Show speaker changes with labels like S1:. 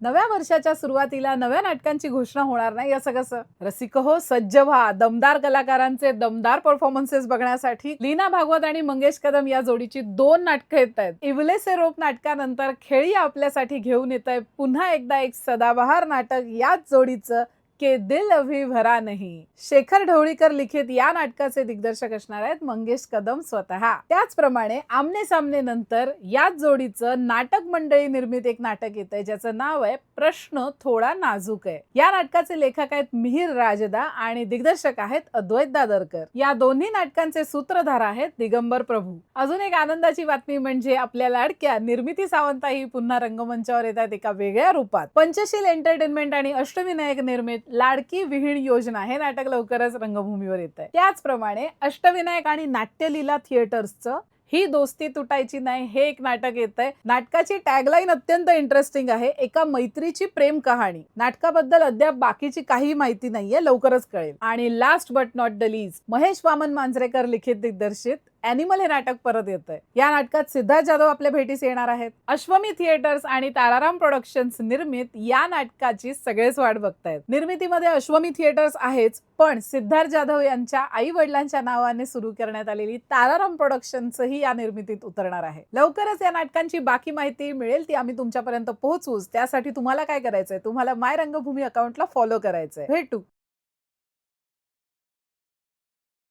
S1: नव्या वर्षाच्या सुरुवातीला नव्या नाटकांची घोषणा होणार नाही असं कसं? रसिक हो, सज्ज व्हा. दमदार कलाकारांचे दमदार परफॉर्मन्सेस बघण्यासाठी लीना भागवत आणि मंगेश कदम या जोडीची 2 नाटकं येत आहेत. इवले से रोप नाटकानंतर खेळी आपल्यासाठी घेऊन येत आहे पुन्हा एकदा एक सदाबहार नाटक याच जोडीचं के दिल अभी भरा नहीं. शेखर ढवळीकर लिखित या नाटकाचे दिग्दर्शक असणार आहेत मंगेश कदम स्वतः. त्याचप्रमाणे आमने सामने नंतर याच जोडीचं नाटक मंडळी निर्मित एक नाटक येत आहे ज्याचं नाव आहे प्रश्न थोडा नाजूक आहे. या नाटकाचे लेखक आहेत मिहिर राजदा आणि दिग्दर्शक आहेत अद्वैत दादरकर. या दोन्ही नाटकांचे सूत्रधार आहेत दिगंबर प्रभू. अजून एक आनंदाची बातमी म्हणजे आपल्या लाडक्या निर्मिती सावंतही पुन्हा रंगमंचावर येत आहेत एका वेगळ्या रूपात. पंचशील एंटरटेनमेंट आणि अष्टविनायक निर्मित लाडकी विहीण योजना हे नाटक लवकरच रंगभूमीवर येत आहे. त्याचप्रमाणे अष्टविनायक आणि नाट्यलीला थिएटर्सचं ही दोस्ती तुटायची नाही हे एक नाटक येत आहे. नाटकाची टॅगलाईन अत्यंत इंटरेस्टिंग आहे, एका मैत्रीची प्रेम कहाणी. नाटकाबद्दल अद्याप बाकीची काही माहिती नाहीये, लवकरच कळेल. आणि last but not the least Mahesh Waman Manjrekar लिखित दिग्दर्शित ॲनिमल हे नाटक परत येत आहे. या नाटकात सिद्धार्थ जाधव आपल्या भेटीस येणार आहेत. अश्वमी थिएटर्स आणि ताराराम प्रोडक्शन्स निर्मित या नाटकाची सगळेच वाट बघतायत. निर्मितीमध्ये अश्वमी थिएटर्स आहेच, पण सिद्धार्थ जाधव यांच्या आई वडिलांच्या नावाने सुरू करण्यात आलेली ताराराम प्रोडक्शन्सही या निर्मितीत उतरणार आहे. लवकरच या नाटकांची बाकी माहिती मिळेल ती आम्ही तुमच्यापर्यंत पोहोचवूच. त्यासाठी तुम्हाला काय करायचंय, तुम्हाला माय रंगभूमी अकाउंटला फॉलो करायचंय. भेटू.